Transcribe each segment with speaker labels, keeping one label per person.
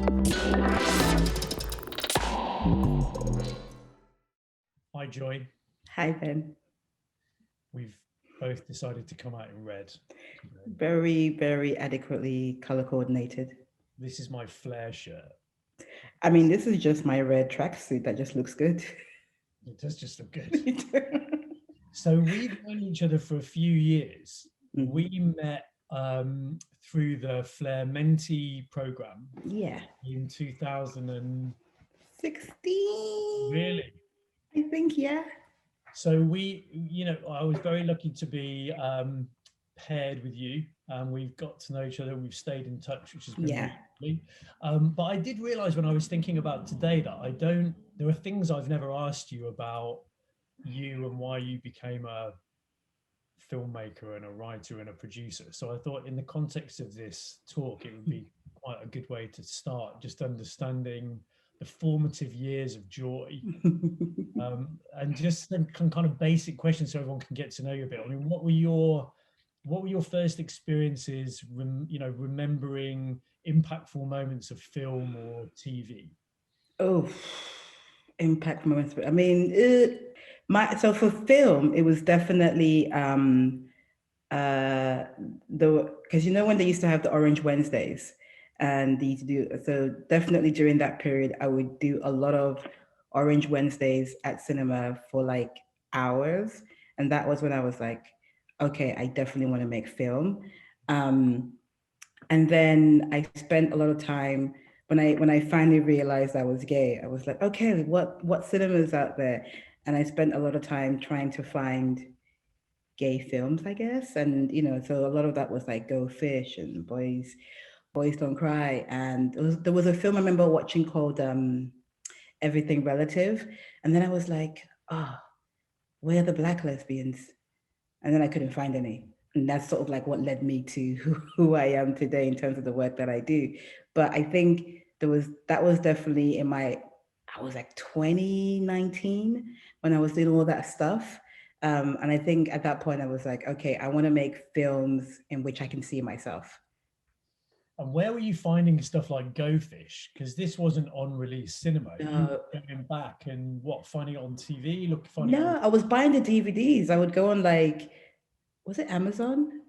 Speaker 1: Hi, Joy.
Speaker 2: Hi, Ben.
Speaker 1: We've both decided to come out in red today.
Speaker 2: Very, very adequately color coordinated.
Speaker 1: This is my flare shirt.
Speaker 2: I mean, this is just my red tracksuit that just looks good.
Speaker 1: It does just look good. So we've known each other for a few years.
Speaker 2: Mhm.
Speaker 1: We met through the Flare Mentee program
Speaker 2: Yeah.
Speaker 1: in 2000
Speaker 2: 16.
Speaker 1: really.
Speaker 2: I think, yeah.
Speaker 1: So I was very lucky to be paired with you, and we've got to know each other. We've stayed in touch, which has been
Speaker 2: Yeah.
Speaker 1: really lovely. But I did realize when I was thinking about today that there are things I've never asked you about you and why you became a filmmaker and a writer and a producer. So I thought in the context of this talk, it would be quite a good way to start, just understanding the formative years of Joy. And just some kind of basic questions so everyone can get to know you a bit. I mean, what were your first experiences, remembering impactful moments of film or TV?
Speaker 2: Oh, impact moments. I mean, so for film, it was definitely the because when they used to have the Orange Wednesdays, and they used to do so. Definitely during that period, I would do a lot of Orange Wednesdays at cinema for like hours, and that was when I was like, okay, I definitely want to make film. Um, and then I spent a lot of time when I finally realized I was gay. I was like, okay, what cinemas out there? And I spent a lot of time trying to find gay films, I guess. And so a lot of that was like Go Fish and Boys Don't Cry. And there was a film I remember watching called Everything Relative. And then I was like, oh, where are the black lesbians? And then I couldn't find any. And that's sort of like what led me to who I am today in terms of the work that I do. But I think that was definitely I was like 2019 when I was doing all that stuff. And I think at that point I was like, okay, I want to make films in which I can see myself.
Speaker 1: And where were you finding stuff like Go Fish? Because this wasn't on release cinema. You
Speaker 2: No,
Speaker 1: were going back and finding it on TV, finding it on.
Speaker 2: no, I was buying the DVDs. I would go on like, was it Amazon?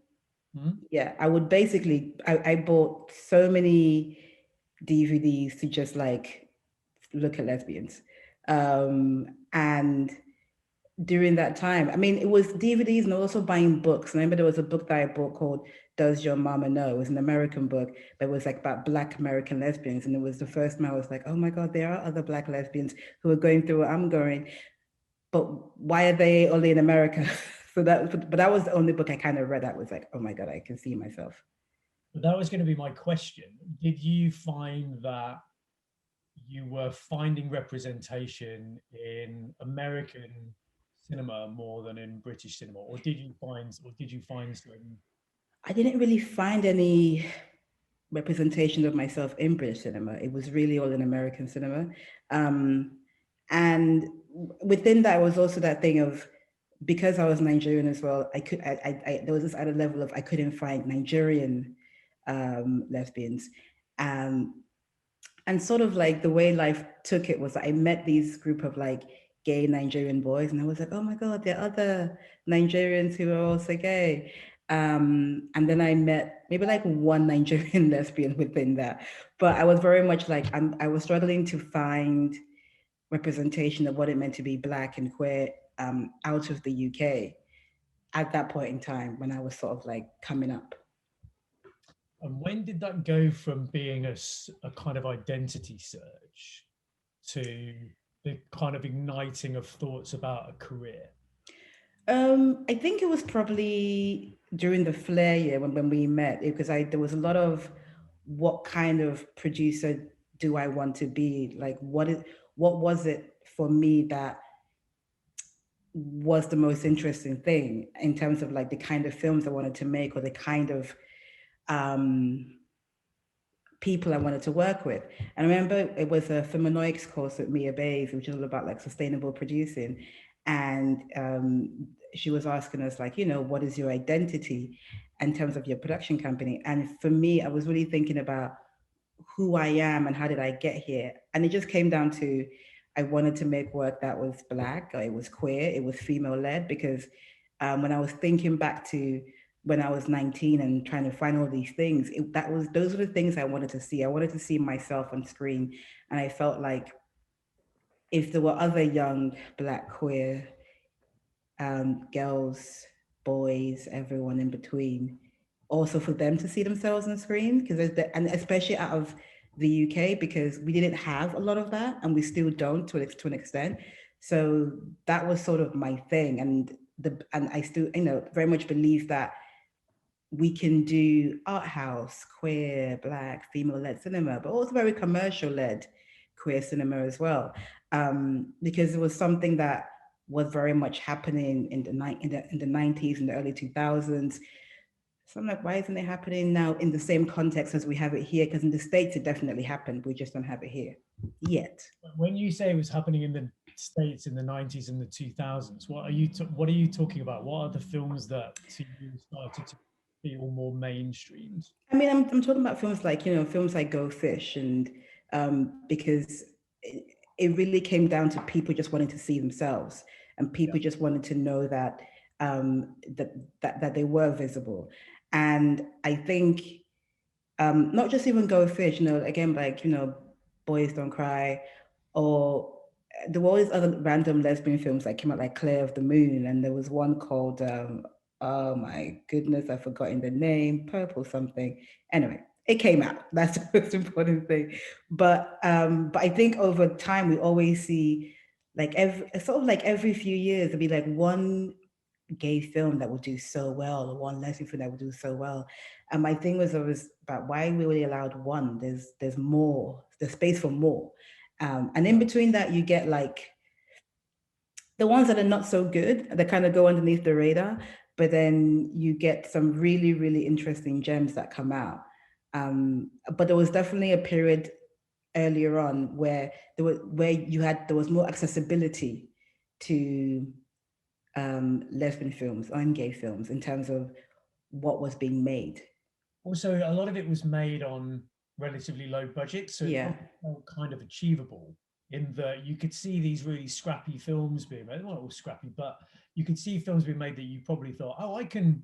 Speaker 1: Hmm?
Speaker 2: Yeah, I would basically, I bought so many DVDs to just like look at lesbians. And during that time, I mean, it was DVDs and also buying books. And I remember there was a book that I bought called Does Your Mama Know? It was an American book that was like about Black American lesbians. And it was the first time I was like, oh my God, there are other Black lesbians who are going through what I'm going, but why are they only in America? But that was the only book I kind of read that was like, oh my God, I can see myself.
Speaker 1: But that was going to be my question. Did you find that you were finding representation in American cinema more than in British cinema, or did you find some?
Speaker 2: I didn't really find any representation of myself in British cinema. It was really all in American cinema. Um, and within that was also that thing of, because I was Nigerian as well, there was this other level of I couldn't find Nigerian lesbians. Um, and sort of like the way life took it was I met these group of like gay Nigerian boys, and I was like, oh my God, there are other Nigerians who are also gay. And then I met maybe like one Nigerian lesbian within that. But I was very much like, I was struggling to find representation of what it meant to be Black and queer out of the UK at that point in time when I was sort of like coming up.
Speaker 1: And when did that go from being a kind of identity search to the kind of igniting of thoughts about a career?
Speaker 2: I think it was probably during the Flair year when we met, because there was a lot of what kind of producer do I want to be? Like what was it for me that was the most interesting thing in terms of like the kind of films I wanted to make, or the kind of um people I wanted to work with. And I remember it was a Feminoics course at Mia Bays, which is all about like sustainable producing. And she was asking us like, what is your identity in terms of your production company? And for me, I was really thinking about who I am and how did I get here. And it just came down to I wanted to make work that was Black, or it was queer, it was female led, because when I was thinking back to when I was 19 and trying to find all these things, those were the things I wanted to see. I wanted to see myself on screen. And I felt like if there were other young Black queer girls, boys, everyone in between, also for them to see themselves on screen, and especially out of the UK, because we didn't have a lot of that, and we still don't to an extent. So that was sort of my thing, and I still, very much believe that we can do art house, queer, Black, female-led cinema, but also very commercial-led queer cinema as well, because it was something that was very much happening in the 90s and the early 2000s. So I'm like, why isn't it happening now in the same context as we have it here? Because in the States, it definitely happened. We just don't have it here yet.
Speaker 1: When you say it was happening in the States in the 90s and the 2000s, what are you talking about? What are the films that to you started to feel more mainstreamed?
Speaker 2: I mean, I'm talking about films like, films like Go Fish, and because it really came down to people just wanting to see themselves, and people just wanted to know that that they were visible. And I think not just even Go Fish, again, like, Boys Don't Cry, or there were all these other random lesbian films that came out, like Clear of the Moon, and there was one called oh my goodness, I've forgotten the name, Purple something. Anyway, it came out. That's the most important thing. But I think over time we always see, like, every few years there'll be like one gay film that will do so well, or one lesbian film that will do so well. And my thing was always about why we only allowed one. There's more. There's space for more. And in between that, you get like the ones that are not so good, that kind of go underneath the radar, but then you get some really, really interesting gems that come out. But there was definitely a period earlier on where there was more accessibility to lesbian films and gay films in terms of what was being made.
Speaker 1: Also, a lot of it was made on relatively low budget, so it felt kind of achievable in that you could see these really scrappy films being made. Well, not all scrappy, but you could see films being made that you probably thought, oh, I can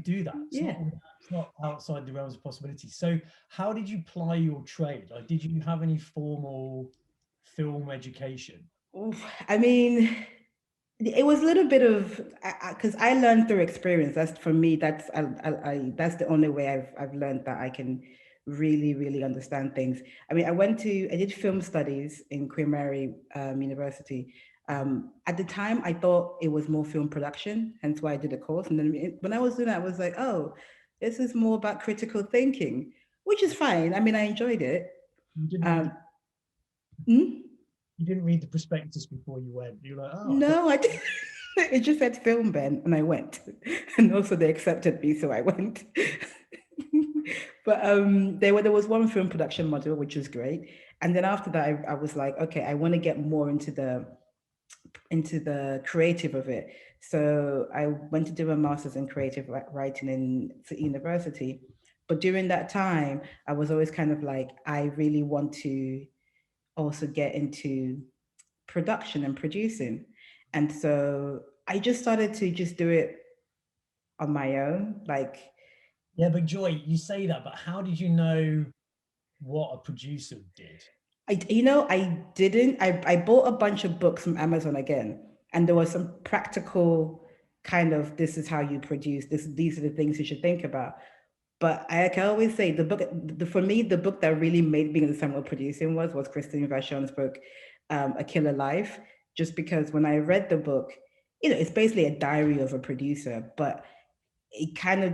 Speaker 1: do that. It's not outside the realms of possibility. So how did you ply your trade? Like, did you have any formal film education?
Speaker 2: I mean, it was a little bit of, because I learned through experience. That's, for me, that's that's the only way I've learned that I can really, really understand things. I mean, I did film studies in Queen Mary University. At the time, I thought it was more film production, hence why I did a course. And then when I was doing that, I was like, oh, this is more about critical thinking, which is fine. I mean, I enjoyed it.
Speaker 1: You didn't read the prospectus before you went. You were like, oh.
Speaker 2: No, I didn't. It just said film, Ben, and I went. And also they accepted me, so I went. But there was one film production module, which was great. And then after that, I was like, okay, I want to get more into the creative of it. So I went to do a master's in creative writing in City University. But during that time, I was always kind of like, I really want to also get into production and producing. And so I just started to just do it on my own. Like,
Speaker 1: yeah, but Joi, you say that, but how did you know what a producer did?
Speaker 2: I didn't. I bought a bunch of books from Amazon again, and there was some practical kind of, this is how you produce this. These are the things you should think about. But I can always say for me, the book that really made me understand what producing was Christine Vachon's book, A Killer Life. Just because when I read the book, it's basically a diary of a producer, but it kind of,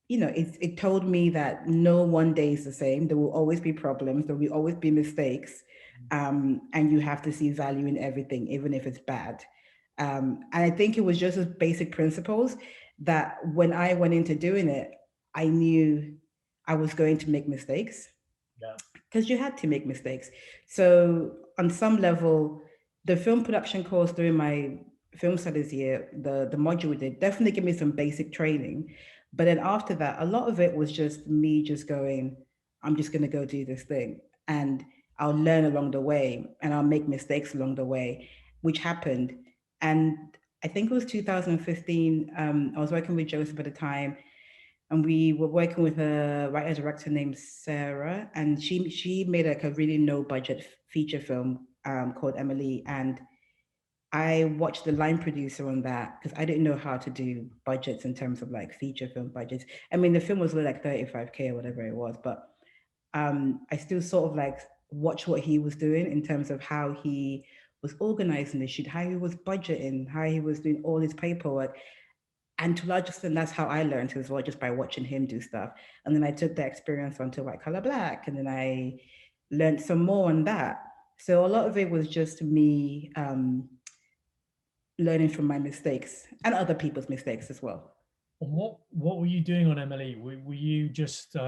Speaker 2: it told me that no one day is the same. There will always be problems. There will always be mistakes. And you have to see value in everything, even if it's bad. And I think it was just as basic principles that when I went into doing it, I knew I was going to make mistakes. Because you had to make mistakes. So on some level, the film production course during my film studies year, the module we did, definitely gave me some basic training. But then after that, a lot of it was just me just going, I'm just going to go do this thing. And I'll learn along the way and I'll make mistakes along the way, which happened. And I think it was 2015. I was working with Joseph at the time, and we were working with a writer director named Sarah, and she made like a really no budget feature film called M.L.E. And I watched the line producer on that because I didn't know how to do budgets in terms of like feature film budgets. I mean, the film was like 35K or whatever it was, but I still sort of like watched what he was doing in terms of how he was organizing the shoot, how he was budgeting, how he was doing all his paperwork. And to a large extent, that's how I learned as well, just by watching him do stuff. And then I took that experience onto White Collar Black, and then I learned some more on that. So a lot of it was just me learning from my mistakes and other people's mistakes as well.
Speaker 1: And what were you doing on M.L.E? Were you just do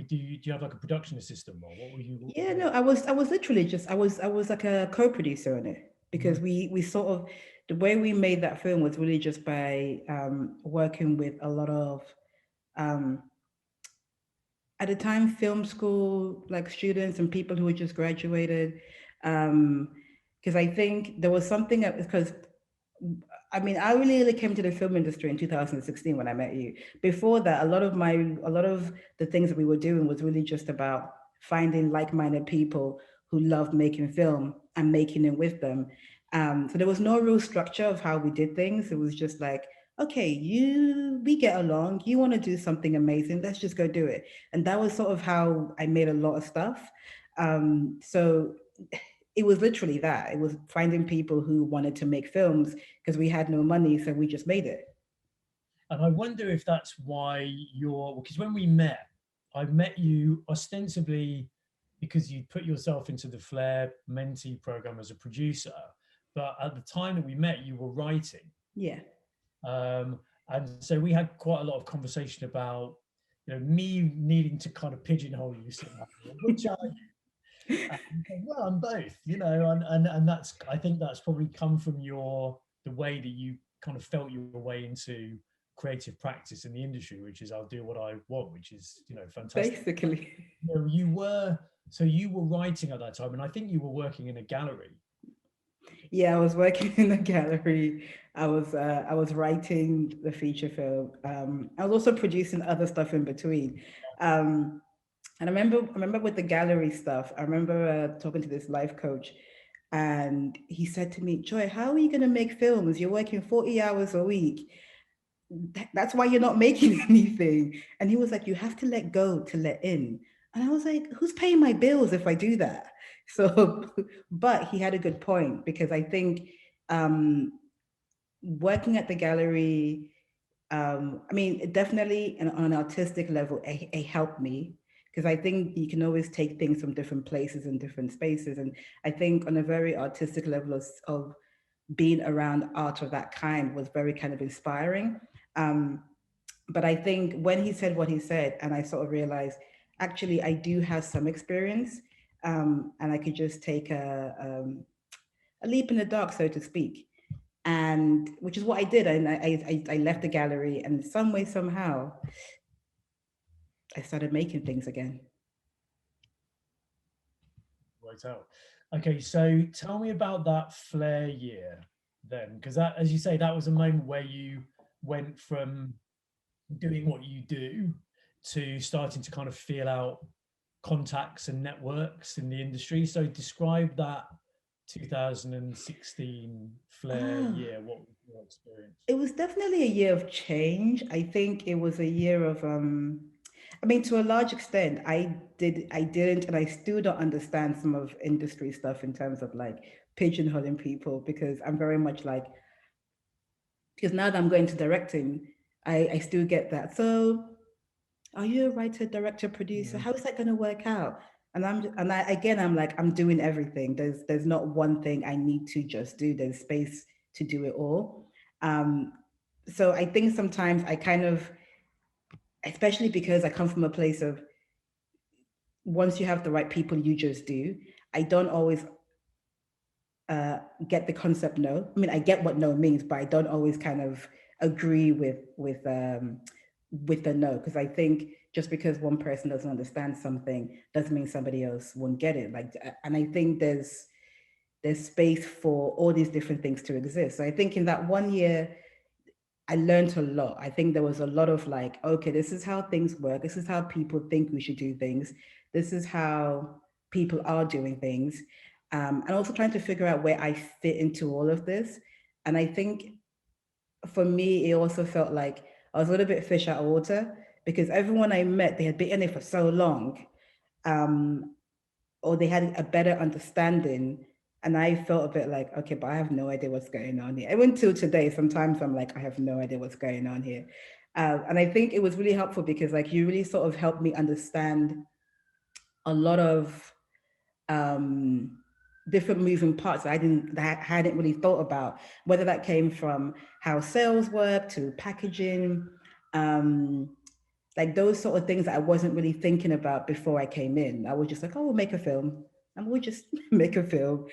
Speaker 1: you have like a production assistant, or what were you?
Speaker 2: Yeah, no, I was literally just I was like a co-producer on it because
Speaker 1: Mhm.
Speaker 2: we sort of the way we made that film was really just by working with a lot of um, at the time film school like students and people who had just graduated, because I think there was something because I mean, I really came to the film industry in 2016 when I met you. Before that, a lot of the things that we were doing was really just about finding like-minded people who loved making film and making it with them. So there was no real structure of how we did things. It was just like, okay, we get along. You want to do something amazing? Let's just go do it. And that was sort of how I made a lot of stuff. So it was literally that. It was finding people who wanted to make films because we had no money, so we just made it.
Speaker 1: And I wonder if that's why because when we met, I met you ostensibly because you put yourself into the Flair mentee program as a producer, but at the time that we met, you were writing.
Speaker 2: Yeah.
Speaker 1: Um, and so we had quite a lot of conversation about, me needing to kind of pigeonhole you somehow, which well, I'm both, and that's I think that's probably come from the way that you kind of felt your way into creative practice in the industry, which is I'll do what I want, which is fantastic.
Speaker 2: Basically.
Speaker 1: You were writing at that time, and I think you were working in a gallery.
Speaker 2: Yeah, I was working in the gallery. I was writing the feature film. I was also producing other stuff in between. Um, and I remember with the gallery stuff. I remember talking to this life coach, and he said to me, "Joy, how are you going to make films? You're working 40 hours a week. That's why you're not making anything." And he was like, "You have to let go to let in." And I was like, "Who's paying my bills if I do that?" So, but he had a good point because I think um, working at the gallery, I mean, it definitely on an artistic level, it helped me because I think you can always take things from different places and different spaces. And I think on a very artistic level of being around art of that kind was very kind of inspiring. Um, but I think when he said what he said, and I sort of realized, actually, I do have some experience, and I could just take a leap in the dark, so to speak, and which is what I did. And I left the gallery, and some way, somehow, I started making things again.
Speaker 1: Right out. Okay, so tell me about that Flair year then, because that, as you say, that was a moment where you went from doing what you do to starting to kind of feel out contacts and networks in the industry. So describe that 2016 Flair
Speaker 2: Ah,
Speaker 1: year. What was your experience?
Speaker 2: it was definitely a year of change. I think it was a year of I mean, to a large extent, I didn't, and I still don't understand some of industry stuff in terms of like pigeonholing people because I'm very much like, because now that I'm going to directing, I still get that. So, are you a writer, director, producer?
Speaker 1: Mm.
Speaker 2: How is that going to work out? And I again, I'm like, I'm doing everything. There's not one thing I need to just do. There's space to do it all. Um, so I think sometimes I kind of, especially because I come from a place of once you have the right people, you just do. I don't always get the concept no. I mean, I get what no means, but I don't always kind of agree with with a no, because I think just because one person doesn't understand something doesn't mean somebody else won't get it. Like, and I think there's space for all these different things to exist. So I think in that 1 year, I learned a lot. I think there was a lot of like, okay, this is how things work. This is how people think we should do things. This is how people are doing things. And also trying to figure out where I fit into all of this. And I think for me, it also felt like I was a little bit fish out of water because everyone I met, they had been in it for so long, um, or they had a better understanding. And I felt a bit like, okay, but I have no idea what's going on here. Even till today, sometimes I'm like, I have no idea what's going on here. And I think it was really helpful because like you really sort of helped me understand a lot of um, different moving parts that I hadn't really thought about, whether that came from how sales work to packaging, um, like those sort of things that I wasn't really thinking about before I came in. I was just like, oh, we'll make a film, and we'll just make a film.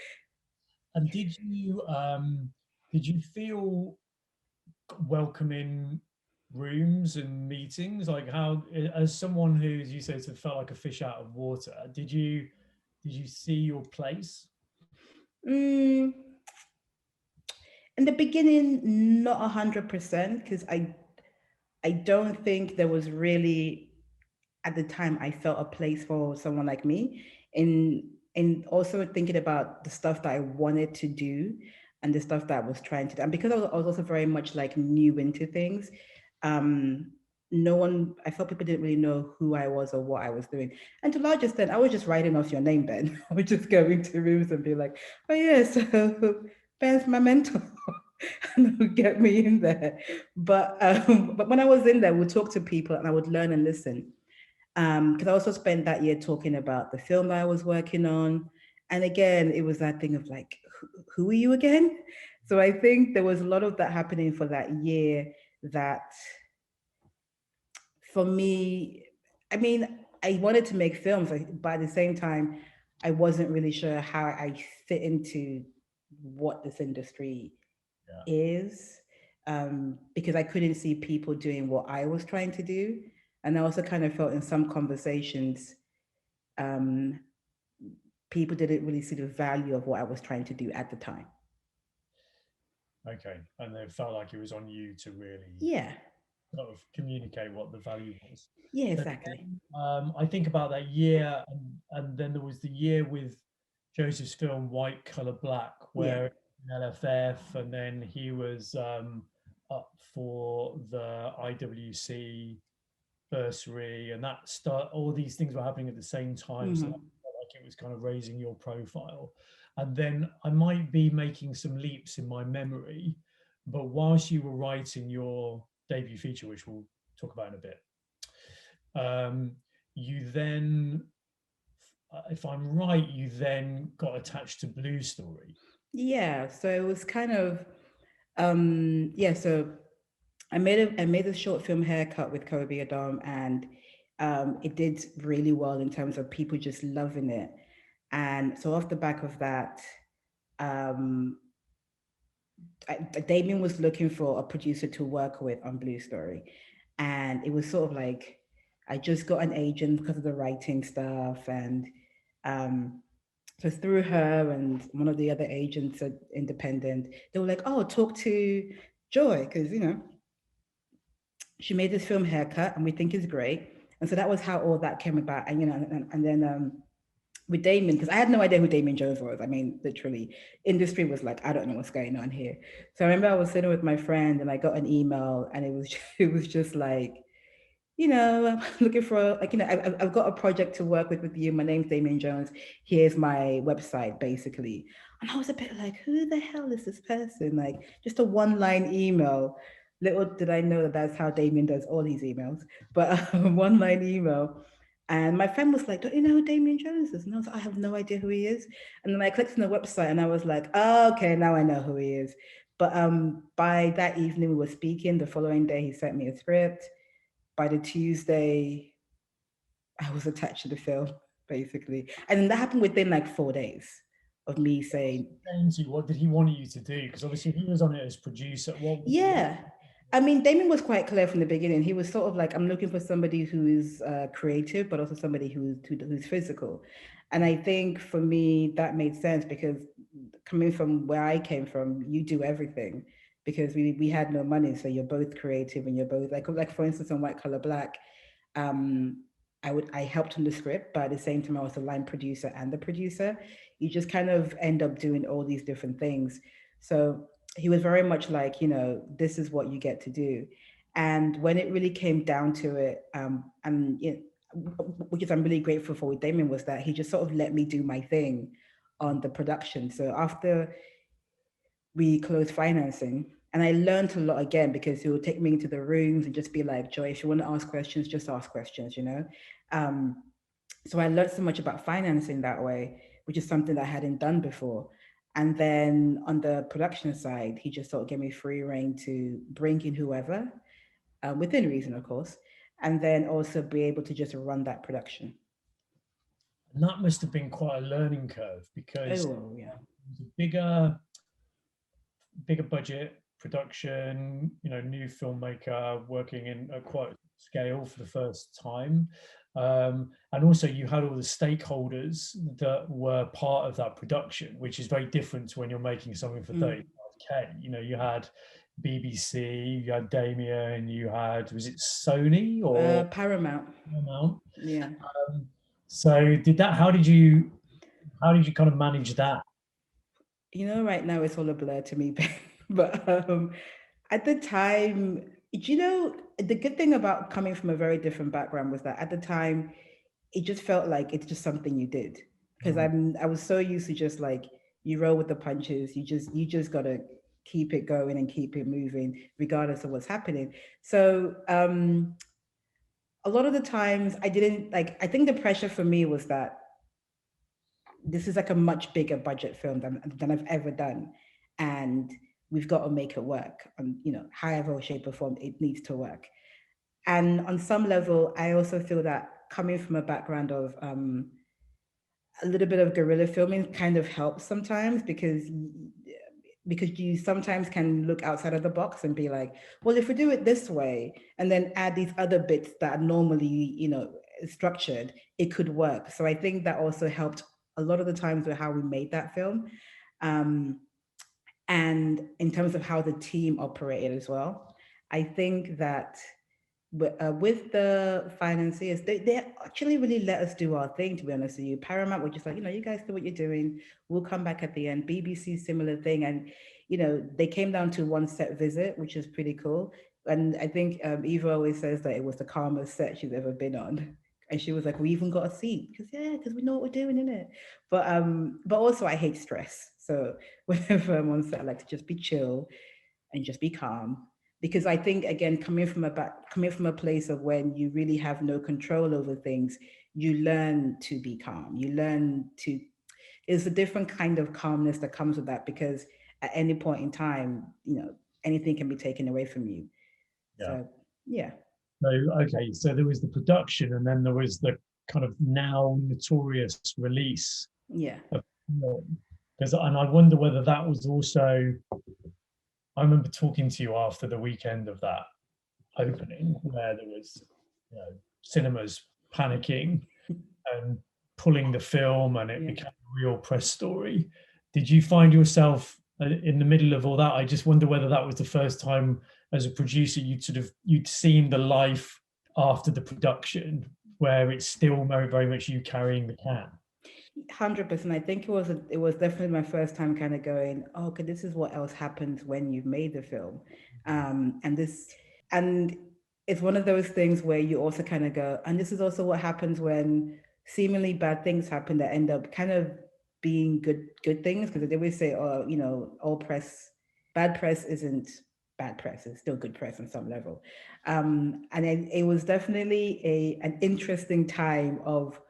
Speaker 1: And did you feel welcome in rooms and meetings? Like how, as someone who, as you said, sort of felt like a fish out of water, did you see your place?
Speaker 2: Mm, in the beginning, not 100%, because I don't think there was really at the time I felt a place for someone like me in also thinking about the stuff that I wanted to do and the stuff that I was trying to do. And because I was also very much like new into things, um, no one, I felt people didn't really know who I was or what I was doing. And to a large extent, I was just writing off your name, Ben. I would just go into rooms and be like, oh, yes, Ben's my mentor. And would get me in there. But when I was in there, we'd talk to people and I would learn and listen because I also spent that year talking about the film that I was working on. And again, it was that thing of like, who are you again? So I think there was a lot of that happening for that year that for me, I mean, I wanted to make films, but at the same time, I wasn't really sure how I fit into what this industry
Speaker 1: Yeah.
Speaker 2: is because I couldn't see people doing what I was trying to do. And I also kind of felt in some conversations um, people didn't really see the value of what I was trying to do at the time.
Speaker 1: Okay. And it felt like it was on you to really
Speaker 2: Yeah,
Speaker 1: sort of communicate what the value was.
Speaker 2: yeah,
Speaker 1: But
Speaker 2: exactly.
Speaker 1: then, I think about that year, and then there was the year with Joseph's film White Collar Black,
Speaker 2: Yeah.
Speaker 1: where LFF, and then he was up for the IWC bursary, and that start all these things were happening at the same time. So that
Speaker 2: Mm-hmm.
Speaker 1: felt like it was kind of raising your profile. And then I might be making some leaps in my memory, but whilst you were writing your debut feature, which we'll talk about in a bit, um, you then, if I'm right, you then got attached to Blue Story.
Speaker 2: Yeah. So it was kind of yeah. So I made a short film Haircut with Kobe Adam, and it did really well in terms of people just loving it. And so off the back of that, um, Damien was looking for a producer to work with on Blue Story, and it was sort of like I just got an agent because of the writing stuff, and um, so through her and one of the other agents at Independent, they were like, "Oh, talk to Joy because she made this film Haircut, and we think it's great." And so that was how all that came about, and and then with Damien, because I had no idea who Damien Jones was. I mean, literally, industry was like, I don't know what's going on here. So I remember I was sitting with my friend and I got an email and it was it was just like, I'm looking for like, I've got a project to work with you. My name's Damien Jones. Here's my website, basically. And I was a bit like, who the hell is this person? Like, just a one-line email. Little did I know that that's how Damien does all his emails. But one-line email. And my friend was like, don't you know who Damien Jones is? And I was like, I have no idea who he is. And then I clicked on the website and I was like, oh, okay, now I know who he is. But by that evening, we were speaking. The following day, he sent me a script. By the Tuesday, I was attached to the film, basically. And then that happened within like 4 days of me saying,
Speaker 1: What did he want you to do? Because obviously he was on it as producer. What
Speaker 2: yeah. I mean, Damien was quite clear from the beginning. He was sort of like, I'm looking for somebody who is creative, but also somebody who's physical. And I think for me, that made sense because coming from where I came from, you do everything because we had no money. So you're both creative and you're both like for instance, on White Collar Black, um, I helped on the script, but at the same time, I was the line producer and the producer. You just kind of end up doing all these different things. So he was very much like, this is what you get to do. And when it really came down to it, and which is I'm really grateful for with Damien, was that he just sort of let me do my thing on the production. So after we closed financing, and I learned a lot again because he would take me into the rooms and just be like, Joy, if you want to ask questions, just ask questions. Um, so I learned so much about financing that way, which is something that I hadn't done before. And then on the production side, he just sort of gave me free reign to bring in whoever, within reason, of course, and then also be able to just run that production.
Speaker 1: And that must have been quite a learning curve
Speaker 2: Oh,
Speaker 1: because
Speaker 2: well, yeah.
Speaker 1: it was a bigger budget production, new filmmaker working in a quite scale for the first time. And also you had all the stakeholders that were part of that production, which is very different to when you're making something for 35K. You had BBC, you had Damien, you had, was it Sony or
Speaker 2: Paramount.
Speaker 1: Paramount?
Speaker 2: Yeah.
Speaker 1: Um, so how did you kind of manage that?
Speaker 2: Right now it's all a blur to me, but at the time, the good thing about coming from a very different background was that at the time, it just felt like it's just something you did because
Speaker 1: Mm,
Speaker 2: I was so used to just like you roll with the punches. You just gotta keep it going and keep it moving regardless of what's happening. So a lot of the times I didn't like. I think the pressure for me was that this is like a much bigger budget film than I've ever done. And we've got to make it work. And, however shape or form it needs to work. And on some level, I also feel that coming from a background of a little bit of guerrilla filming kind of helps sometimes because you sometimes can look outside of the box and be like, well, if we do it this way and then add these other bits that are normally, structured, it could work. So I think that also helped a lot of the times with how we made that film. Um, and in terms of how the team operated as well, I think that with the financiers, they actually really let us do our thing, to be honest with you. Paramount were just like, you guys do what you're doing. We'll come back at the end. BBC, similar thing. And, they came down to one set visit, which is pretty cool. And I think Eva always says that it was the calmest set she's ever been on. And she was like, we even got a seat because we know what we're doing in it. But also I hate stress. So whenever I'm on set, I like to just be chill and just be calm because I think again coming from a place of when you really have no control over things, you learn to be calm. You learn to It's a different kind of calmness that comes with that because at any point in time, anything can be taken away from you.
Speaker 1: yeah.
Speaker 2: So yeah,
Speaker 1: So, okay, so there was the production and then there was the kind of now notorious release
Speaker 2: yeah,
Speaker 1: of film. And I wonder whether that was also, I remember talking to you after the weekend of that opening where there was, cinemas panicking and pulling the film and it
Speaker 2: yeah.
Speaker 1: became a real press story. Did you find yourself in the middle of all that? I just wonder whether that was the first time as a producer you'd seen the life after the production where it's still very, very much you carrying the can.
Speaker 2: 100%. I think it was definitely my first time kind of going, oh, okay, this is what else happens when you've made the film, and it's one of those things where you also kind of go, and this is also what happens when seemingly bad things happen that end up kind of being good things because they always say, oh, all bad press isn't bad press; it's still good press on some level, and it was definitely an interesting time of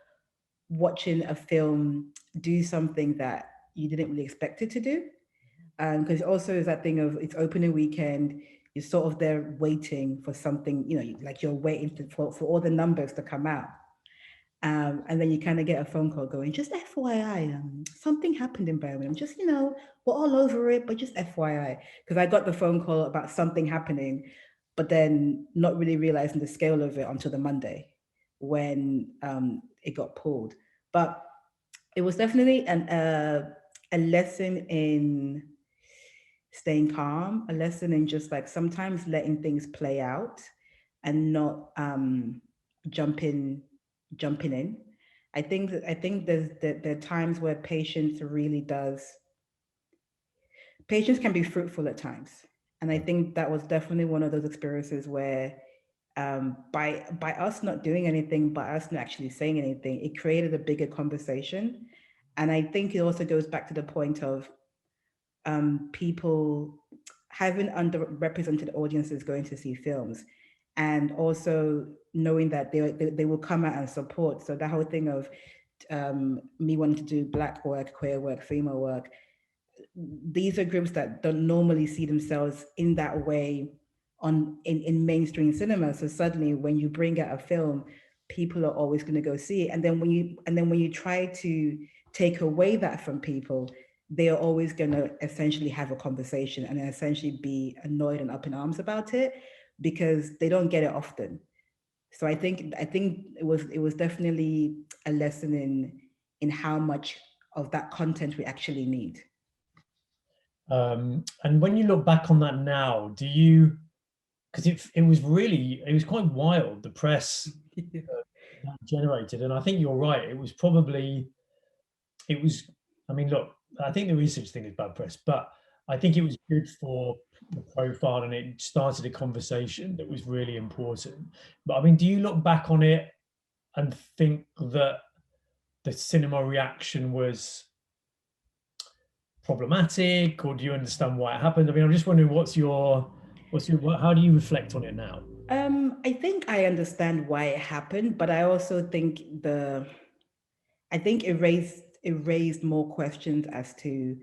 Speaker 2: watching a film do something that you didn't really expect it to do. Because also is that thing of it's opening weekend, you're sort of there waiting for something, like you're waiting for all the numbers to come out. And then you kind of get a phone call going, just FYI, something happened in Birmingham. Just, we're all over it, but just FYI. Because I got the phone call about something happening. but then not really realizing the scale of it until the Monday when it got pulled. But it was definitely a lesson in staying calm, a lesson in just like sometimes letting things play out and not jumping jumping in. I think there are times where patience can be fruitful at times. And I think that was definitely one of those experiences where by us not doing anything, by us not actually saying anything, it created a bigger conversation. And I think it also goes back to the point of people having underrepresented audiences going to see films, and also knowing that they will come out and support. So that whole thing of me wanting to do Black work, queer work, female work, these are groups that don't normally see themselves in that way in mainstream cinema. So suddenly when you bring out a film, people are always going to go see it. And then when you try to take away that from people, they are always going to essentially have a conversation and essentially be annoyed and up in arms about it because they don't get it often. So I think it was definitely a lesson in how much of that content we actually need.
Speaker 1: And when you look back on that now, do you, because it was quite wild, the press that generated, and I think you're right, it was, I mean, look, I think the research thing is bad press, but I think it was good for the profile and it started a conversation that was really important. But I mean, do you look back on it and think that the cinema reaction was problematic, or do you understand why it happened? I mean, I'm just wondering how do you reflect on it now?
Speaker 2: I think I understand why it happened, but I also think I think it raised more questions as to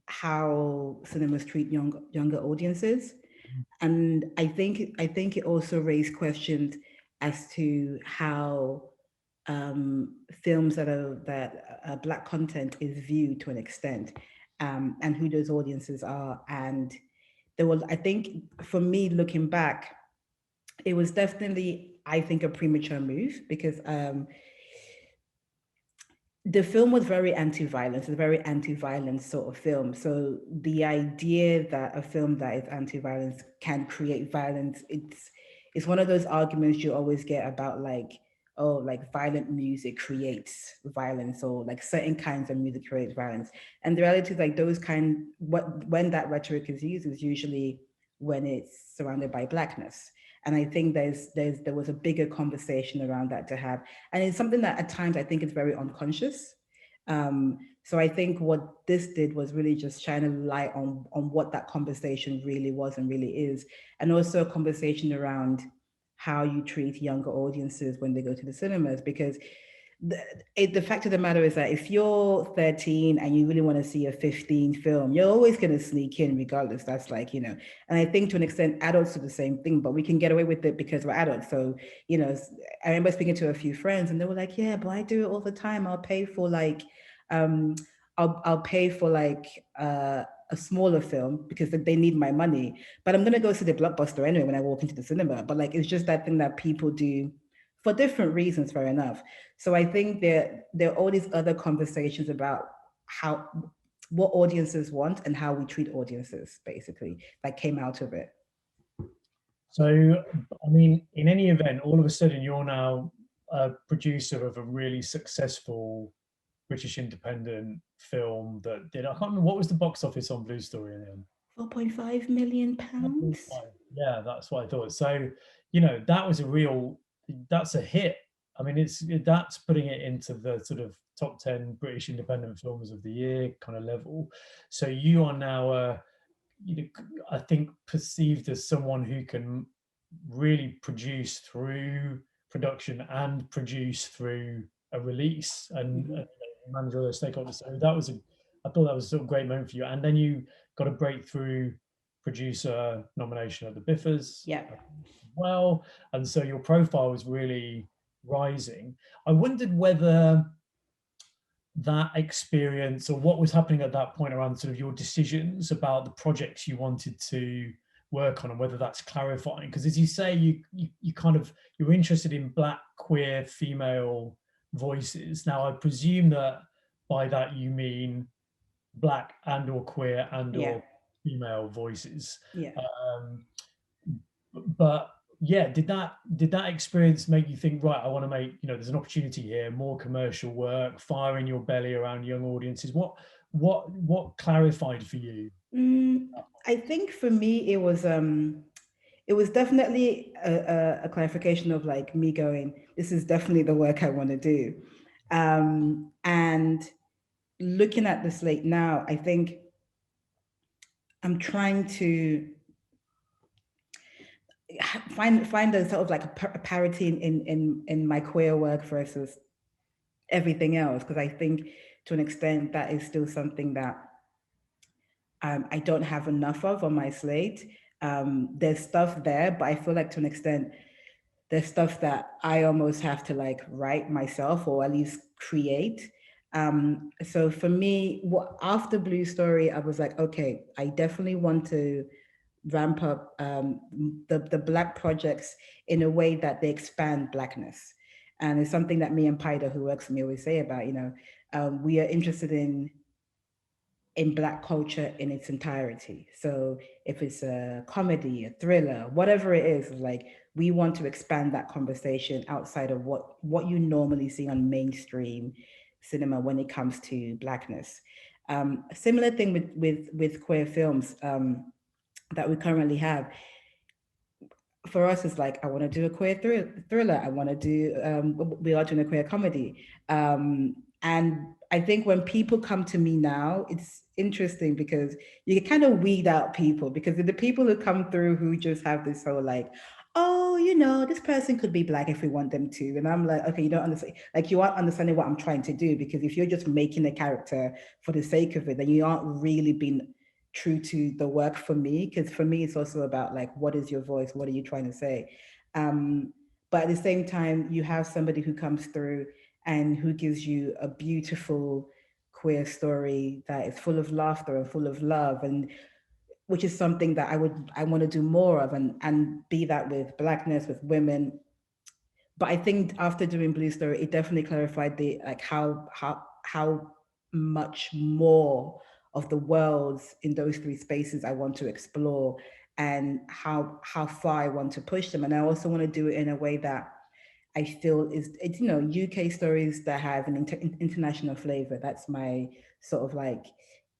Speaker 2: how cinemas treat younger audiences, and I think it also raised questions as to how films that Black content is viewed to an extent, and who those audiences are. And there was, I think, for me looking back, it was definitely, I think, a premature move because the film was very anti-violence, a very anti-violence sort of film. So the idea that a film that is anti-violence can create violence, it's one of those arguments you always get about like, oh, like violent music creates violence, or like certain kinds of music creates violence. And the reality is like when that rhetoric is used is usually when it's surrounded by Blackness. And I think there was a bigger conversation around that to have, and it's something that at times I think is very unconscious. So I think what this did was really just shine a light on what that conversation really was and really is, and also a conversation around how you treat younger audiences when they go to the cinemas. Because the fact of the matter is that if you're 13 and you really want to see a 15 film, you're always going to sneak in regardless. That's like, and I think to an extent adults do the same thing, but we can get away with it because we're adults. So, I remember speaking to a few friends and they were like, yeah, but I do it all the time. I'll pay for like, I'll pay for like a smaller film because they need my money, but I'm going to go see the blockbuster anyway when I walk into the cinema. But like, it's just that thing that people do for different reasons, fair enough. So I think there are all these other conversations about how what audiences want and how we treat audiences, basically, that came out of it.
Speaker 1: So, I mean, in any event, all of a sudden you're now a producer of a really successful British independent film that did, I can't remember, what was the box office on Blue Story in the end?
Speaker 2: 4.5 million pounds.
Speaker 1: Yeah, that's what I thought. So, that was that's a hit. I mean, that's putting it into the sort of top 10 British independent films of the year kind of level. So you are now, I think, perceived as someone who can really produce through production and produce through a release and manage all those stakeholders. So I thought that was a sort of great moment for you. And then you got a breakthrough producer nomination at the BIFAs.
Speaker 2: Yeah.
Speaker 1: Well, and so your profile was really rising. I wondered whether that experience or what was happening at that point around sort of your decisions about the projects you wanted to work on, and whether that's clarifying, because as you say, you're interested in Black, queer, female voices. Now I presume that by that you mean Black and or queer and
Speaker 2: Yeah.
Speaker 1: or female voices.
Speaker 2: Yeah.
Speaker 1: But yeah, did that experience make you think, right, I want to make, there's an opportunity here, more commercial work, fire in your belly around young audiences? What clarified for you?
Speaker 2: I think for me it was definitely a clarification of like me going, this is definitely the work I want to do. And looking at the slate now, I think I'm trying to find a sort of like a parity in my queer work versus everything else, because I think to an extent that is still something that I don't have enough of on my slate. There's stuff there, but I feel like to an extent there's stuff that I almost have to like write myself or at least create. So for me, after Blue Story, I was like, okay, I definitely want to ramp up the Black projects in a way that they expand Blackness. And it's something that me and Paida, who works for me, always say about, we are interested in Black culture in its entirety. So if it's a comedy, a thriller, whatever it is, like we want to expand that conversation outside of what you normally see on mainstream cinema when it comes to Blackness. A similar thing with queer films that we currently have. For us, it's like, I want to do a queer thriller. I want to do, we are doing a queer comedy. And I think when people come to me now, it's interesting because you can kind of weed out people, because the people who come through who just have this whole like, oh, this person could be Black if we want them to. And I'm like, okay, you don't understand. Like, you aren't understanding what I'm trying to do, because if you're just making a character for the sake of it, then you aren't really being true to the work for me. Because for me, it's also about like, what is your voice? What are you trying to say? But at the same time, you have somebody who comes through and who gives you a beautiful queer story that is full of laughter and full of love, and which is something that I want to do more of, and be that with Blackness, with women. But I think after doing Blue Story, it definitely clarified the like how much more of the worlds in those three spaces I want to explore, and how far I want to push them. And I also want to do it in a way that I feel it's UK stories that have an international flavor. That's my sort of like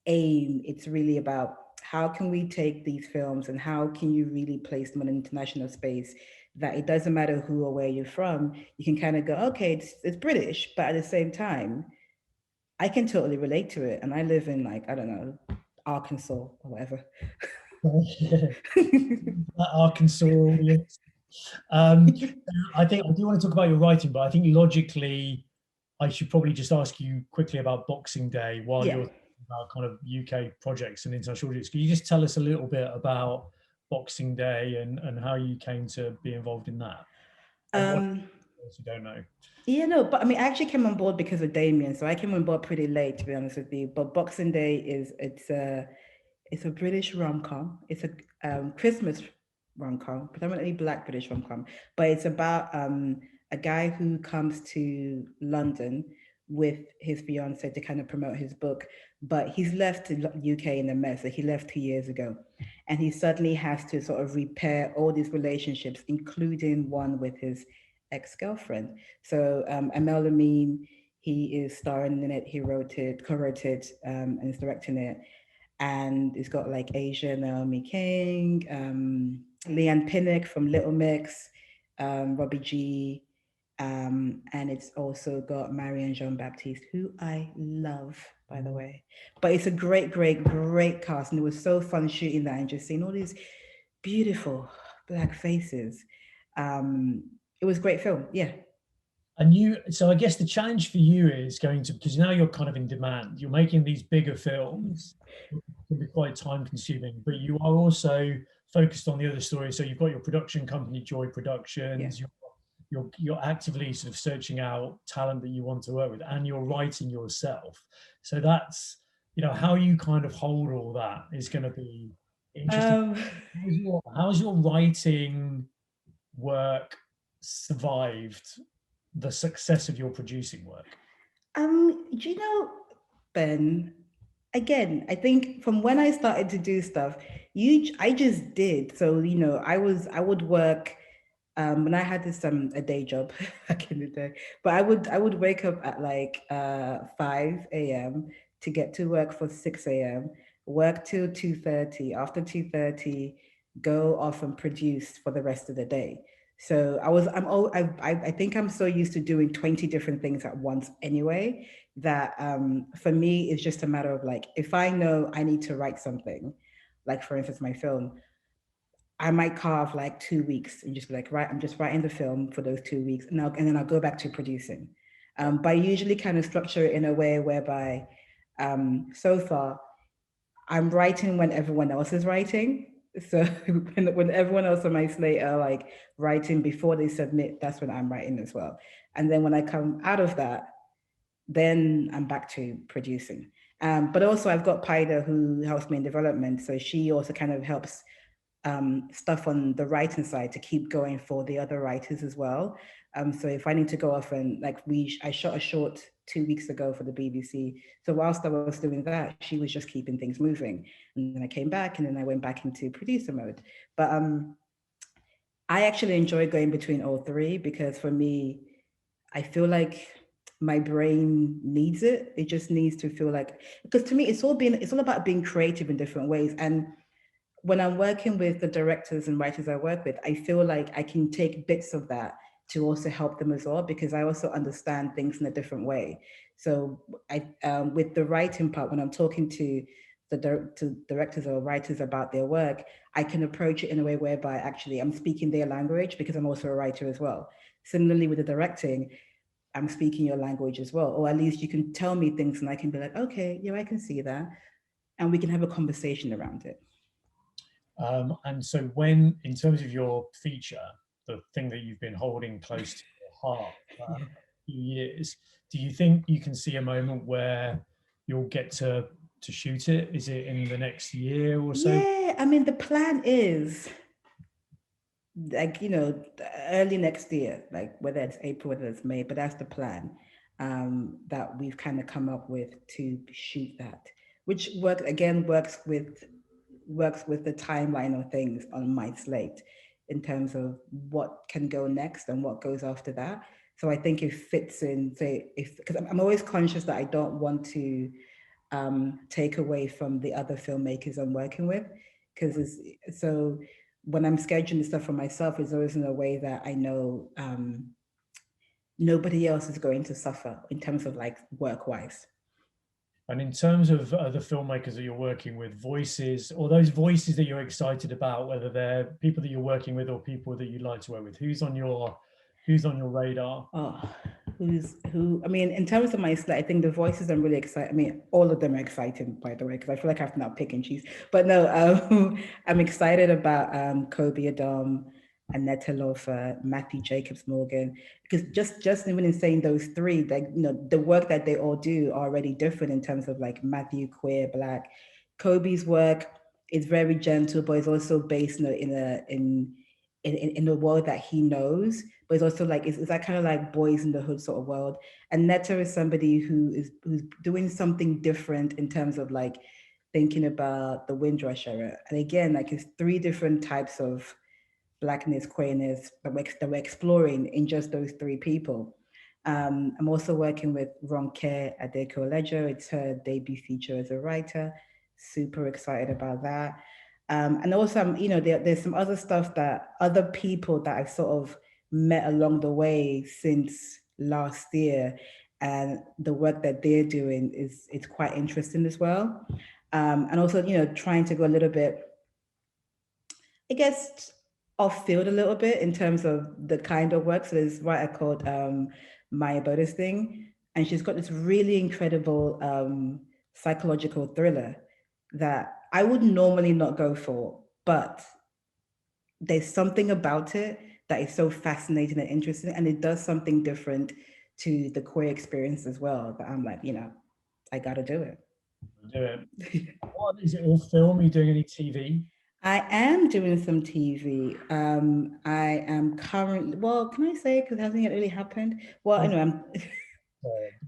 Speaker 2: aim. It's really about how can we take these films and how can you really place them in an international space that it doesn't matter who or where you're from. You can kind of go, okay, it's British, but at the same time, I can totally relate to it. And I live in like, I don't know, Arkansas or whatever.
Speaker 1: Arkansas audience. I think I do want to talk about your writing, but I think logically, I should probably just ask you quickly about Boxing Day while you're talking about kind of UK projects and international audience. Can you just tell us a little bit about Boxing Day and how you came to be involved in that? You don't know.
Speaker 2: Yeah, no, but I mean, I actually came on board because of Damien, so I came on board pretty late, to be honest with you. But Boxing Day it's a British rom-com. It's a Christmas rom-com, predominantly Black British rom-com. But it's about a guy who comes to London with his fiance to kind of promote his book, but he's left the UK in a mess. Like, he left 2 years ago, and he suddenly has to sort of repair all these relationships, including one with his ex-girlfriend. So M.L.E, he is starring in it. He co-wrote it, and is directing it. And it's got like Asia Naomi King, Leanne Pinnock from Little Mix, Robbie G, and it's also got Marianne Jean-Baptiste, who I love, by the way. But it's a great, great, great cast, and it was so fun shooting that and just seeing all these beautiful Black faces. It was a great film, yeah.
Speaker 1: And so I guess the challenge for you is going to, because now you're kind of in demand, you're making these bigger films, it can be quite time consuming, but you are also focused on the other story. So you've got your production company, Joi Productions, you're actively sort of searching out talent that you want to work with, and you're writing yourself. So that's, how you kind of hold all that is going to be Interesting.
Speaker 2: Um,
Speaker 1: How's your writing work survived the success of your producing work?
Speaker 2: do you know, Ben, again, I think from when I started to do stuff, I just did. So, I would work when I had this a day job back in the day, but I would wake up at like 5 a.m. to get to work for 6 a.m., work till 2:30. After 2:30, go off and produce for the rest of the day. So I think I'm so used to doing 20 different things at once anyway, that for me it's just a matter of like, if I know I need to write something, like for instance my film, I might carve like 2 weeks and just be like, right, I'm just writing the film for those 2 weeks, and then I'll go back to producing. But I usually kind of structure it in a way whereby, so far, I'm writing when everyone else is writing. So when everyone else on my slate are like writing before they submit, that's when I'm writing as well. And then when I come out of that, then I'm back to producing. But also I've got Paida who helps me in development. So she also kind of helps stuff on the writing side to keep going for the other writers as well. So if I need to go off and like I shot a short 2 weeks ago for the BBC. So whilst I was doing that, she was just keeping things moving. And then I came back and then I went back into producer mode. But I actually enjoy going between all three because for me, I feel like my brain needs it. It just needs to feel like, because to me, it's all about being creative in different ways. And when I'm working with the directors and writers I work with, I feel like I can take bits of that to also help them as well, because I also understand things in a different way. So with the writing part, when I'm talking to to directors or writers about their work, I can approach it in a way whereby actually I'm speaking their language because I'm also a writer as well. Similarly with the directing, I'm speaking your language as well, or at least you can tell me things and I can be like, okay, yeah, I can see that, and we can have a conversation around it.
Speaker 1: And so, when, in terms of your feature, the thing that you've been holding close to your heart for a few years, do you think you can see a moment where you'll get to shoot it? Is it in the next year or so?
Speaker 2: Yeah, I mean, the plan is like, early next year, like whether it's April, whether it's May, but that's the plan that we've kind of come up with to shoot that, which works with the timeline of things on my slate in terms of what can go next and what goes after that. So I think it fits in, say, if because I'm always conscious that I don't want to take away from the other filmmakers I'm working with. Because so when I'm scheduling stuff for myself, it's always in a way that I know nobody else is going to suffer in terms of like work wise.
Speaker 1: And in terms of the filmmakers that you're working with, voices, or those voices that you're excited about, whether they're people that you're working with or people that you'd like to work with, who's on your radar?
Speaker 2: Oh, who? I mean, in terms of my slate, I think the voices I'm really excited. I mean, all of them are exciting, by the way, because I feel like I have to now pick and choose. But no, I'm excited about Kobe Adam, Annette Lofa, Matthew Jacobs Morgan, because just even in saying those three, like the work that they all do are already different in terms of like Matthew, queer, black. Kobe's work is very gentle, but it's also based in the world that he knows, but it's also like it's that kind of like boys in the hood sort of world. And Netta is somebody who's doing something different in terms of like thinking about the Windrush era. And again, like it's three different types of blackness, queerness that we're exploring in just those three people. I'm also working with Ronke Adeko Ledger. It's her debut feature as a writer. Super excited about that. And also, there's some other stuff that other people that I've sort of met along the way since last year, and the work that they're doing is it's quite interesting as well. And also, trying to go a little bit, I guess, off field a little bit in terms of the kind of work. So there's a writer called Maya Boda's thing, and she's got this really incredible psychological thriller that I would normally not go for, but there's something about it that is so fascinating and interesting, and it does something different to the queer experience as well. That I'm like, I got to do it.
Speaker 1: Do it. What is it all film? Are you doing any TV?
Speaker 2: I am doing some TV. I am currently, well, can I say, because it hasn't yet really happened? Well,
Speaker 1: Well,
Speaker 2: anyway,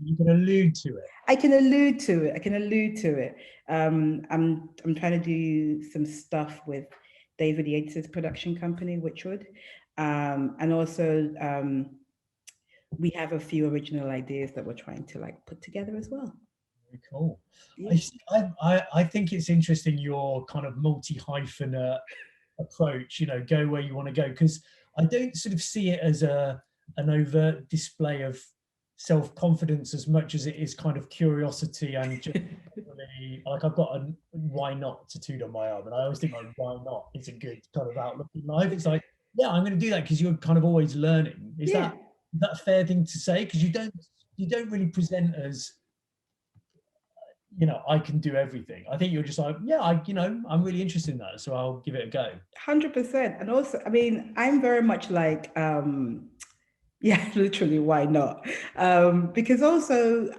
Speaker 1: you can allude to it.
Speaker 2: I can allude to it. I can allude to it. I'm trying to do some stuff with David Yates's production company, Witchwood. And also we have a few original ideas that we're trying to like put together as well.
Speaker 1: Very cool.
Speaker 2: Yeah.
Speaker 1: I think it's interesting your kind of multi-hyphenate approach, go where you want to go, because I don't sort of see it as an overt display of self-confidence as much as it is kind of curiosity and just really, like I've got a why not tattooed on my arm, and I always think like why not is a good kind of outlook in life. It's like, yeah, I'm going to do that because you're kind of always learning. Is
Speaker 2: Yeah.
Speaker 1: that a fair thing to say? Because you don't really present as, I can do everything. I think you're just like, yeah, I'm really interested in that, so I'll give it a go.
Speaker 2: 100%. And also, I mean, I'm very much like, yeah, literally, why not? Because also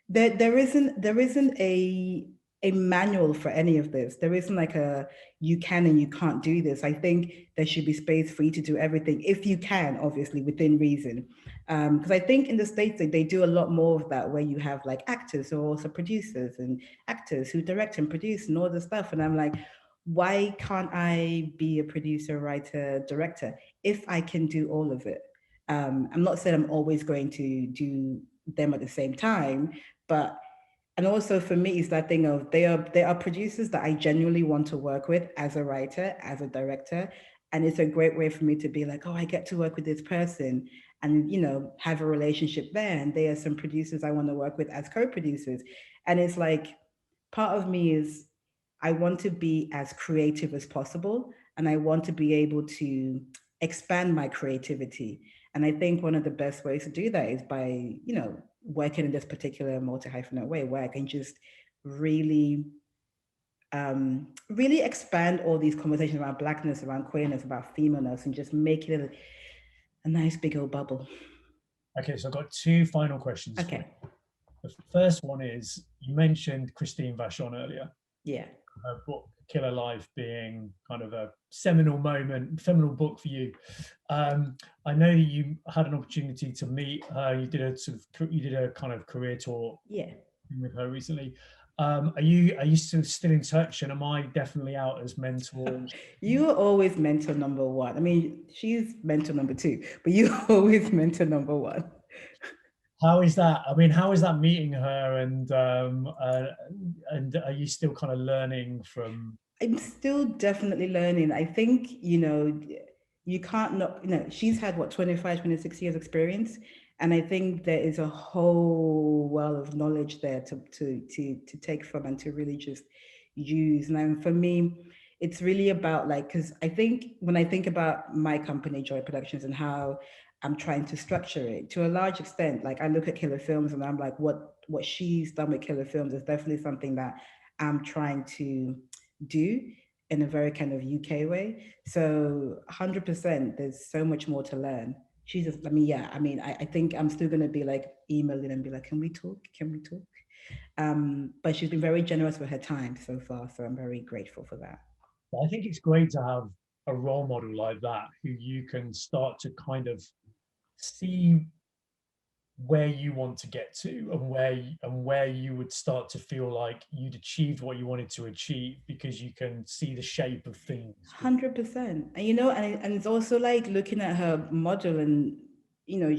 Speaker 2: there isn't a manual for any of this. There isn't like a you can and you can't do this. I think there should be space for you to do everything if you can, obviously within reason. Because I think in the States they do a lot more of that, where you have like actors who are also producers and actors who direct and produce and all this stuff. And I'm like, why can't I be a producer, writer, director if I can do all of it? I'm not saying I'm always going to do them at the same time, but and also for me it's that thing of they are producers that I genuinely want to work with as a writer, as a director. And it's a great way for me to be like, oh, I get to work with this person and have a relationship there. And there are some producers I want to work with as co-producers. And it's like part of me is I want to be as creative as possible, and I want to be able to expand my creativity. And I think one of the best ways to do that is by, working in this particular multi-hyphenate way where I can just really, really expand all these conversations around blackness, around queerness, about femaleness, and just make it a nice big old bubble.
Speaker 1: Okay, so I've got two final questions for you.
Speaker 2: Okay.
Speaker 1: The first one is, you mentioned Christine Vachon earlier.
Speaker 2: Yeah.
Speaker 1: Her book Killer Life being kind of a seminal book for you. I know that you had an opportunity to meet her. You did a kind of career tour,
Speaker 2: Yeah,
Speaker 1: with her recently. Are you still in touch? And am I definitely out as mentors?
Speaker 2: you are always mentor number one. I mean, she's mentor number two, but you always mentor number one.
Speaker 1: How is that? I mean, how is that meeting her? And are you still kind of learning from?
Speaker 2: I'm still definitely learning. I think, you can't not, she's had what, 25, 26 years experience. And I think there is a whole well of knowledge there to take from and to really just use. And for me, it's really about like, because I think when I think about my company, Joi Productions, and how I'm trying to structure it to a large extent, like I look at Killer Films and I'm like, what she's done with Killer Films is definitely something that I'm trying to do in a very kind of UK way. So 100%, there's so much more to learn. She's just, I mean, yeah, I mean, I think I'm still going to be like emailing and be like, can we talk? Can we talk? But she's been very generous with her time so far. So I'm very grateful for that.
Speaker 1: I think it's great to have a role model like that who you can start to kind of see where you want to get to, and where you would start to feel like you'd achieved what you wanted to achieve, because you can see the shape of things.
Speaker 2: 100%. And and it's also like looking at her model, and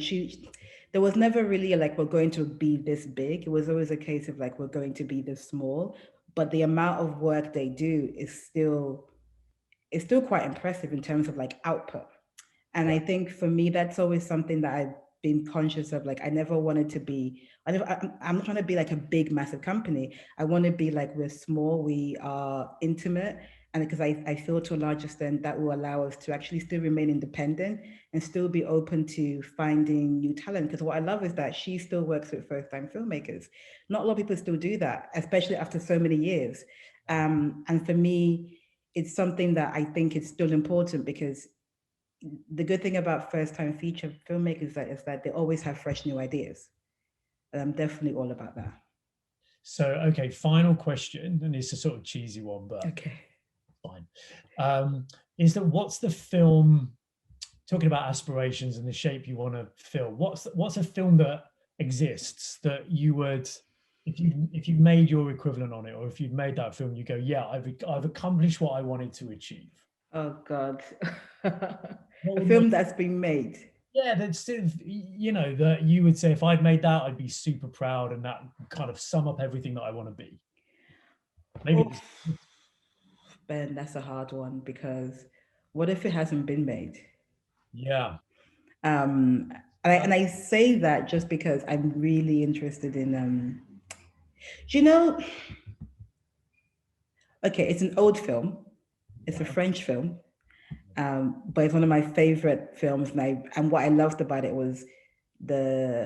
Speaker 2: she there was never really like we're going to be this big. It was always a case of like we're going to be this small. But the amount of work they do is still quite impressive in terms of like output. And
Speaker 1: Yeah.
Speaker 2: I think for me, that's always something that I've been conscious of. Like, I never wanted to be, I'm not trying to be like a big, massive company. I want to be like, we're small, we are intimate. And because I feel to a large extent that will allow us to actually still remain independent and still be open to finding new talent. Because what I love is that she still works with first time filmmakers. Not a lot of people still do that, especially after so many years. And for me, it's something that I think is still important, because the good thing about first time feature filmmakers is that they always have fresh new ideas. And I'm definitely all about that.
Speaker 1: So, okay, final question, and it's a sort of cheesy one, but
Speaker 2: Okay.
Speaker 1: fine. Is that what's the film? Talking about aspirations and the shape you want to fill. What's a film that exists that you would, if you made your equivalent on it, or if you'd made that film, you go, yeah, I've accomplished what I wanted to achieve.
Speaker 2: Oh God.
Speaker 1: What
Speaker 2: A
Speaker 1: would make,
Speaker 2: film that's been made.
Speaker 1: yeah, that's sort of, you know, that you would say if I'd made that, I'd be super proud, and that kind of sum up everything that I want to be. Maybe
Speaker 2: Oh,
Speaker 1: it's,
Speaker 2: Ben, that's a hard one because what if it hasn't been made?
Speaker 1: yeah.
Speaker 2: Um, and I say that just because I'm really interested in, do you know, okay, it's an old film. It's a
Speaker 1: Yeah.
Speaker 2: French film, but it's one of my favorite films. And what I loved about it was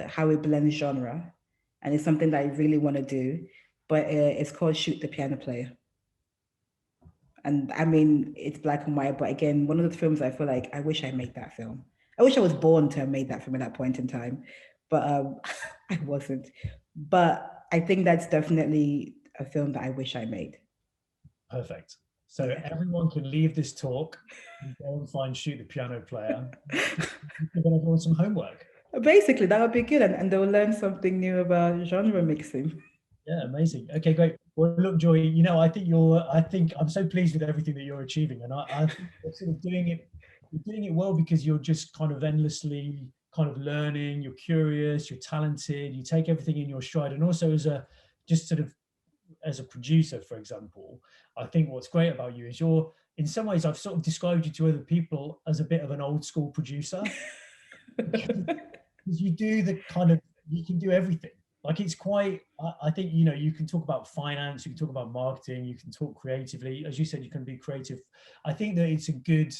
Speaker 2: how it blends genre, and it's something that I really want to do. But it's called Shoot the Piano Player. And I mean, it's black and white, but again, one of the films I feel like I wish I made that film. I wish I was born to have made that film at that point in time, but I wasn't. But I think that's definitely a film that I wish I made.
Speaker 1: Perfect. So
Speaker 2: Yeah.
Speaker 1: everyone can leave this talk and go and find Shoot the Piano Player. Give everyone some homework.
Speaker 2: Basically, that would be good, and they'll learn something new about genre mixing.
Speaker 1: Yeah, amazing. Okay, great. Well, look, Joy, you know, I think I'm so pleased with everything that you're achieving. And I think you're sort of you're doing it well because you're just kind of endlessly kind of learning, you're curious, you're talented, you take everything in your stride. And also just sort of as a producer, for example, I think what's great about you is in some ways, I've sort of described you to other people as a bit of an old school producer. Because you do you can do everything. Like it's quite, I think, you know, you can talk about finance, you can talk about marketing, you can talk creatively. As you said, you can be creative. I think that it's a good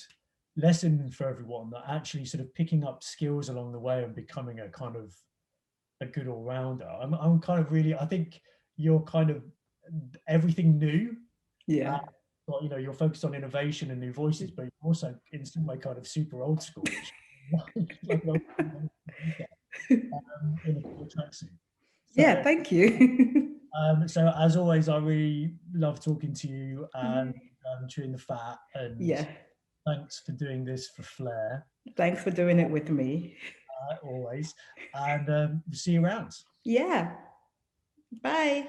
Speaker 1: lesson for everyone that actually sort of picking up skills along the way and becoming a kind of a good all-rounder. I'm kind of really, I think you're kind of everything new.
Speaker 2: Yeah.
Speaker 1: But, you know, you're focused on innovation and new voices, but you're also in some way kind of super old school, which like an old in a cool tracksuit.
Speaker 2: Yeah,
Speaker 1: So,
Speaker 2: thank you.
Speaker 1: so as always, I really love talking to you and chewing the fat. And
Speaker 2: Yeah.
Speaker 1: thanks for doing this for Flair,
Speaker 2: Thanks for doing it with me.
Speaker 1: always. And see you around.
Speaker 2: Yeah. Bye.